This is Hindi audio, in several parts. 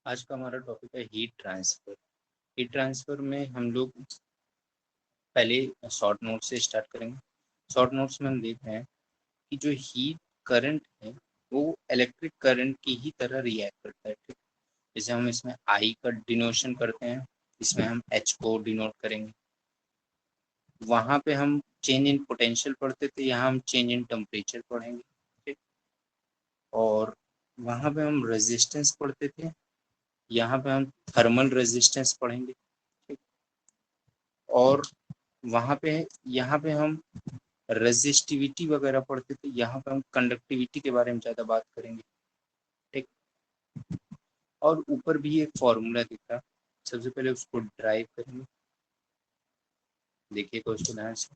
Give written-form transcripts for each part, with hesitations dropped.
आज का हमारा टॉपिक है हीट ट्रांसफ़र। हीट ट्रांसफ़र में हम लोग पहले शॉर्ट नोट से स्टार्ट करेंगे। शॉर्ट नोट्स में हम देख रहे हैं कि जो हीट करंट है वो इलेक्ट्रिक करंट की ही तरह रिएक्ट करता है। ठीक, जैसे हम इसमें आई का डिनोशन करते हैं, इसमें हम एच को डिनोट करेंगे। वहाँ पे हम चेंज इन पोटेंशियल पढ़ते थे, यहाँ हम चेंज इन टेम्परेचर पढ़ेंगे। ठीक, और वहाँ पे हम रेजिस्टेंस पढ़ते थे, यहाँ पे हम थर्मल रेजिस्टेंस पढ़ेंगे। ठीक, और वहाँ पे यहाँ पे हम रेजिस्टिविटी वगैरह पढ़ते थे, यहाँ पे हम कंडक्टिविटी के बारे में ज़्यादा बात करेंगे। ठीक, और ऊपर भी एक फॉर्मूला दिख रहा, सबसे पहले उसको ड्राइव करेंगे। देखिए क्वेश्चन ध्यान से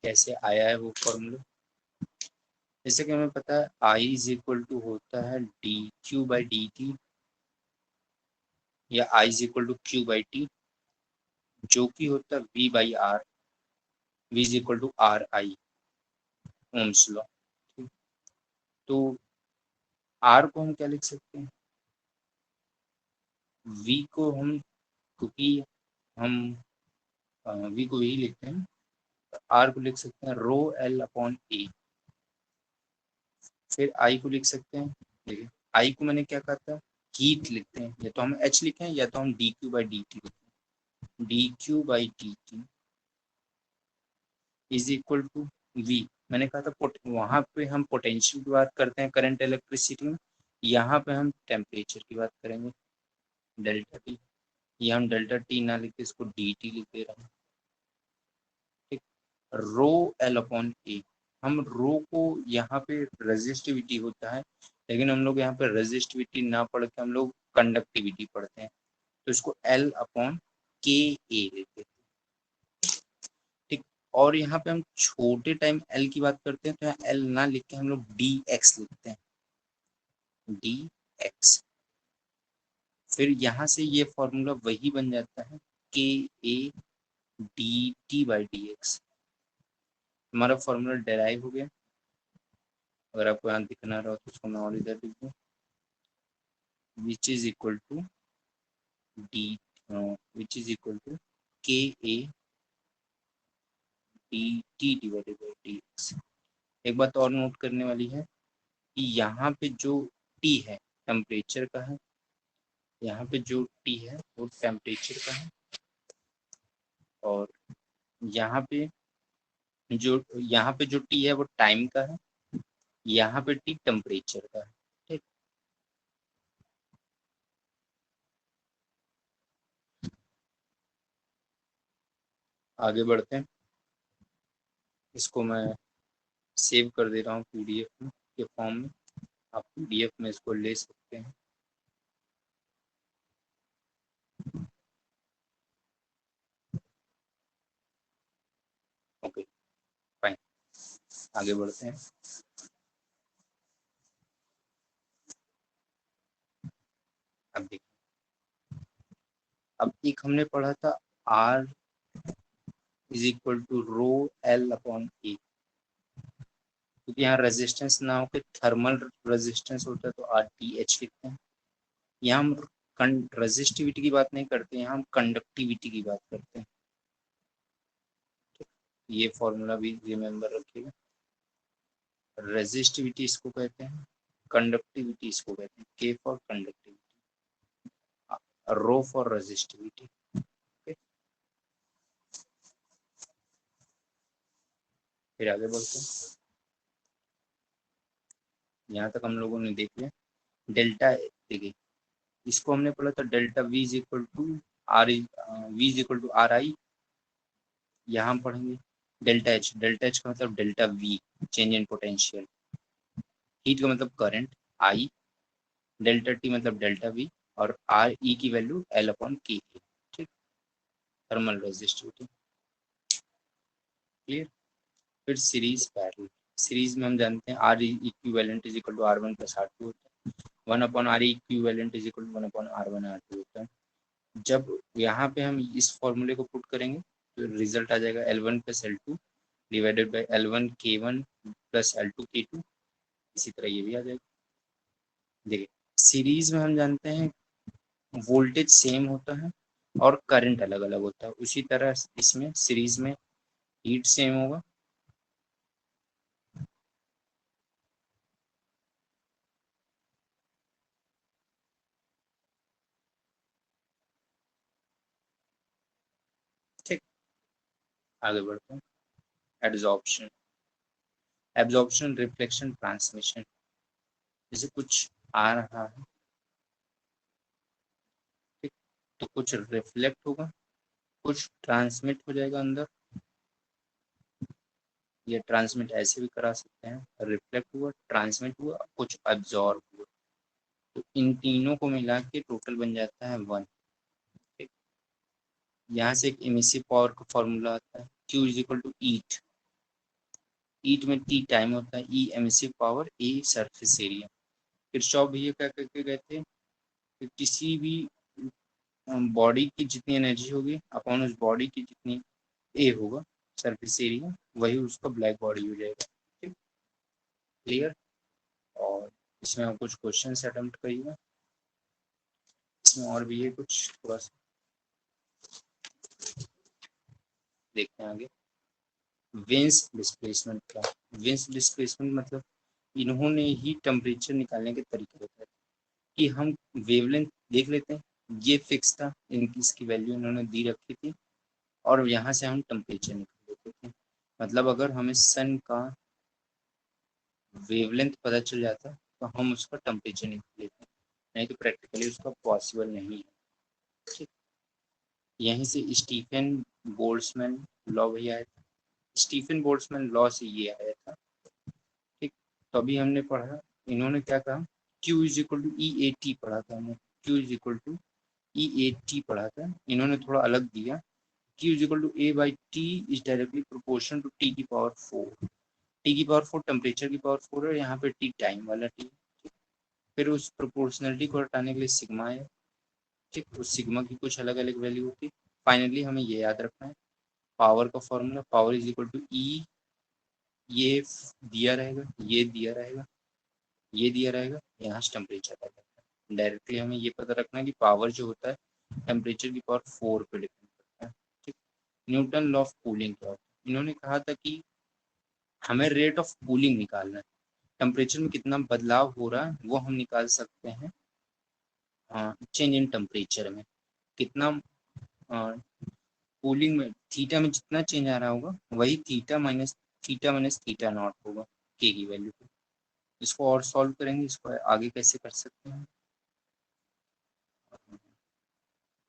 कैसे आया है वो फॉर्मूला। जैसे कि हमें पता है आई इज इक्वल टू होता है D Q by D T, या I is equal to Q by T, जो कि होता है V by R, V is equal to R I, Ohm's law. तो आर को हम क्या लिख सकते हैं, वी को हम, क्योंकि हम वी को यही लिखते हैं, आर को लिख सकते हैं रो एल अपॉन ए। फिर आई को लिख सकते हैं, देखिए आई को मैंने क्या कहा था, हीट लिखते हैं, या तो हम एच लिखें या तो हम D Q by D T लिखें। D Q by D T is equal to V, मैंने कहा था वहां पे हम पोटेंशियल की बात करते हैं करंट इलेक्ट्रिसिटी में, यहाँ पे हम टेम्परेचर की बात करेंगे, डेल्टा टी। ये हम डेल्टा टी ना लिख के इसको डी टी लिख दे रहे हैं। ठीक, रो एल अपॉन ए, हम रो को यहाँ पे रेजिस्टिविटी होता है, लेकिन हम लोग यहाँ पे रेजिस्टिविटी ना पढ़ के हम लोग कंडक्टिविटी पढ़ते हैं, तो इसको एल अपॉन के ए लेते हैं। ठीक, और यहाँ पे हम छोटे टाइम एल की बात करते हैं, तो यहाँ एल ना लिख के हम लोग डी एक्स लिखते हैं, डी एक्स। फिर यहाँ से ये फॉर्मूला वही बन जाता है के A D T by D x. हमारा फॉर्मूला डेराइव हो गया। अगर आपको यहाँ दिखना रहा तो उसको मैं और इधर लिख दूँ, which is equal to D, which is equal to K A D T divided by D X. एक बात और नोट करने वाली है कि यहाँ पे जो टी है टेम्परेचर का है, यहाँ पे जो टी है वो टेम्परेचर का है, और यहाँ पे जो टी है वो टाइम का है, यहाँ पे टी टेम्परेचर का है। ठीक, आगे बढ़ते हैं। इसको मैं सेव कर दे रहा हूँ पीडीएफ में के फॉर्म में, आप पीडीएफ में इसको ले सकते हैं। ओके फाइन, आगे बढ़ते हैं। अब देखिए, अब एक हमने पढ़ा था R is equal to rho L upon A, क्योंकि यहाँ रेजिस्टेंस ना हो के थर्मल रेजिस्टेंस होता है तो आर टी एच लिखते हैं। यहाँ हम रेजिस्टिविटी की बात नहीं करते, यहाँ हम कंडक्टिविटी की बात करते हैं। ये फॉर्मूला भी रिमेम्बर रखिएगा। रेजिस्टिविटी इसको कहते हैं, कंडक्टिविटी इसको कहते हैं, K for conductivity, rho for resistivity. फिर आगे बढ़ते हैं। यहाँ तक हम लोगों ने देख लिया। डेल्टा देखिए, इसको हमने पढ़ा था delta V is equal to R, V is equal to R I. यहाँ हम पढ़ेंगे डेल्टा एच, डेल्टा एच का मतलब delta V, change in potential. Heat का मतलब करंट आई, डेल्टा टी मतलब डेल्टा वी, और आर ई की वैल्यू एल अपॉन के। ठीक, थर्मल रेजिस्टिविटी क्लियर। फिर सीरीज पैरेलल, सीरीज में हम जानते हैं R equivalent is equal to R one plus R two होता है, one upon R equivalent is equal to one upon R one R two होता है। जब यहाँ पे हम इस फॉर्मूले को पुट करेंगे तो रिजल्ट आ जाएगा L one plus L two divided by L one के वन प्लस एल टू के टू। इसी तरह ये भी आ जाएगा। देखिए सीरीज में हम जानते हैं वोल्टेज सेम होता है और करंट अलग अलग होता है, उसी तरह इसमें सीरीज में हीट सेम होगा, ठीक। आगे बढ़ते हैं। एब्जॉर्प्शन, एब्जॉर्प्शन, रिफ्लेक्शन, ट्रांसमिशन, जैसे कुछ आ रहा है, ठीक, तो कुछ रिफ्लेक्ट होगा, कुछ ट्रांसमिट हो जाएगा अंदर, ये ट्रांसमिट ऐसे भी करा सकते हैं, रिफ्लेक्ट हुआ, ट्रांसमिट हुआ, कुछ अब्जॉर्ब हुआ, तो इन तीनों को मिला के टोटल बन जाता है 1। ठीक, यहाँ से एक इमिसिव पावर का फॉर्मूला आता है, Q इज इक्वल टू ईट, ईट में T टाइम होता है, E emissive power, A surface area. Kirchhoff भैया क्या करके गए थे कि किसी भी बॉडी की जितनी एनर्जी होगी अपॉन उस बॉडी की जितनी ए होगा सरफेस एरिया, वही उसका ब्लैक बॉडी हो जाएगा। ठीक, क्लियर। और इसमें हम कुछ क्वेश्चन अटेम्प्ट करिएगा, इसमें और भी है कुछ, थोड़ा सा देखते हैं आगे। वेन्स डिस्प्लेसमेंट क्या, वेन्स डिस्प्लेसमेंट मतलब इन्होंने ही टेम्परेचर निकालने के तरीके बताए कि हम वेवलेंथ देख लेते हैं, ये फिक्स था, इनकी इसकी वैल्यू इन्होंने दी रखी थी, और यहाँ से हम टेम्परेचर निकाल लेते थे। मतलब अगर हमें सन का वेवलेंथ पता चल जाता तो हम उसका टेम्परेचर निकाल लेते, नहीं तो प्रैक्टिकली उसका पॉसिबल नहीं है। ठीक, यहीं से स्टीफन बोल्ट्जमैन लॉ भी आया था, स्टीफन बोल्ट्जमैन लॉ से ये आया था। ठीक, तो अभी हमने पढ़ा, इन्होंने क्या कहा, Q is equal to E A T पढ़ा था हमने, Q is equal to E A T पढ़ा था, इन्होंने थोड़ा अलग दिया, Q is equal to A by T is directly proportion to T की पावर 4, टी की पावर 4 टेम्परेचर की पावर 4 है, यहाँ पे टी टाइम वाला टी। फिर उस प्रोपोर्शनलिटी को हटाने के लिए सिग्मा है, ठीक, उस सिग्मा की कुछ अलग अलग वैल्यू होती। फाइनली हमें ये याद रखना है, पावर का formula, power is equal to E, ये दिया रहेगा, ये दिया रहेगा, ये दिया रहेगा, यहाँ से टेम्परेचर रहेगा। डायरेक्टली हमें ये पता रखना है कि पावर जो होता है टेम्परेचर की पावर 4 पे डिपेंड करता है। ठीक, न्यूटन लॉ ऑफ कूलिंग क्या होता है, इन्होंने कहा था कि हमें रेट ऑफ कूलिंग निकालना है, टेम्परेचर में कितना बदलाव हो रहा है वो हम निकाल सकते हैं चेंज इन टेम्परेचर में, कितना कूलिंग में थीटा में जितना चेंज आ रहा होगा वही थीटा माइनस थीटा नॉट होगा के की वैल्यू पे। इसको और सॉल्व करेंगे, इसको आगे कैसे कर सकते हैं,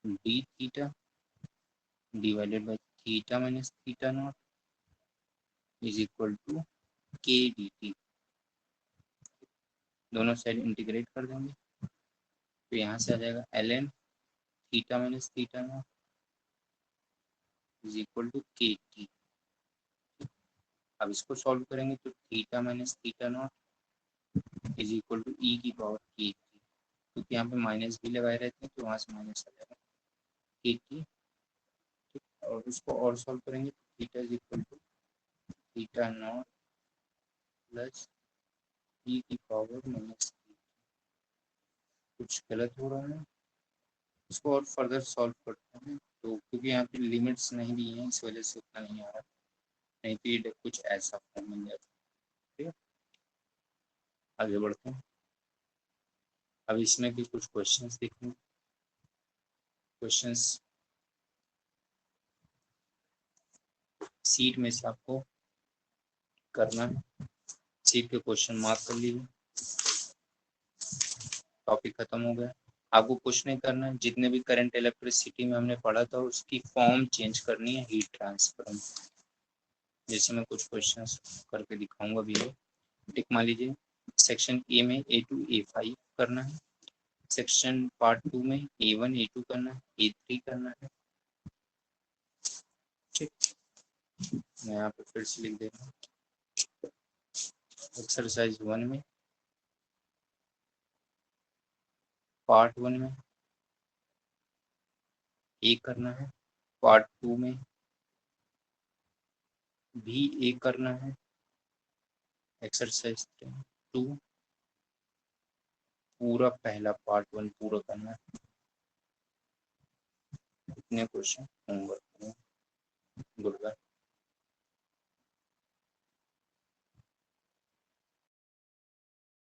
D theta divided by theta minus theta naught is equal to K D T, दोनों साइड इंटीग्रेट कर देंगे तो यहाँ से आ जाएगा L N theta minus theta naught is equal to K T. अब इसको सॉल्व करेंगे तो theta minus theta naught is equal to E की पावर के टी, क्योंकि यहाँ पे माइनस भी लगाए रहते हैं तो वहाँ से माइनस आ जाएगा के टी। और इसको और सॉल्व करेंगे तो theta is equal to theta naught plus E की पावर माइनस, कुछ गलत हो रहा है, इसको और फर्दर सॉल्व करते हैं तो क्योंकि यहाँ पे लिमिट्स नहीं दी हैं इस वजह से उतना नहीं आ रहा, नहीं तो ये कुछ ऐसा फॉर्म बन जाता। ठीक है, आगे बढ़ते हैं। अब इसमें भी कुछ क्वेश्चंस देखेंगे, क्वेश्चंस सीट में से आपको करना है, सीट के क्वेश्चन मार्क कर लीजिए, टॉपिक खत्म हो गया। आपको कुछ नहीं करना है, जितने भी करंट इलेक्ट्रिसिटी में हमने पढ़ा था उसकी फॉर्म चेंज करनी है हीट ट्रांसफर में, जैसे मैं कुछ क्वेश्चंस करके दिखाऊंगा भी। टिक मान लीजिए, सेक्शन ए में A2 A5 करना है, सेक्शन पार्ट 2 में A1 A2 करना है, A3 करना है। ठीक, मैं यहाँ पे फिर से लिख दे रहा हूँ, एक्सरसाइज 1 में पार्ट 1 में ए करना है, पार्ट 2 में भी ए करना है, एक्सरसाइज 2 पूरा पहला पार्ट 1 पूरा करना है। इतने क्वेश्चन होमवर्क, गुड बाय।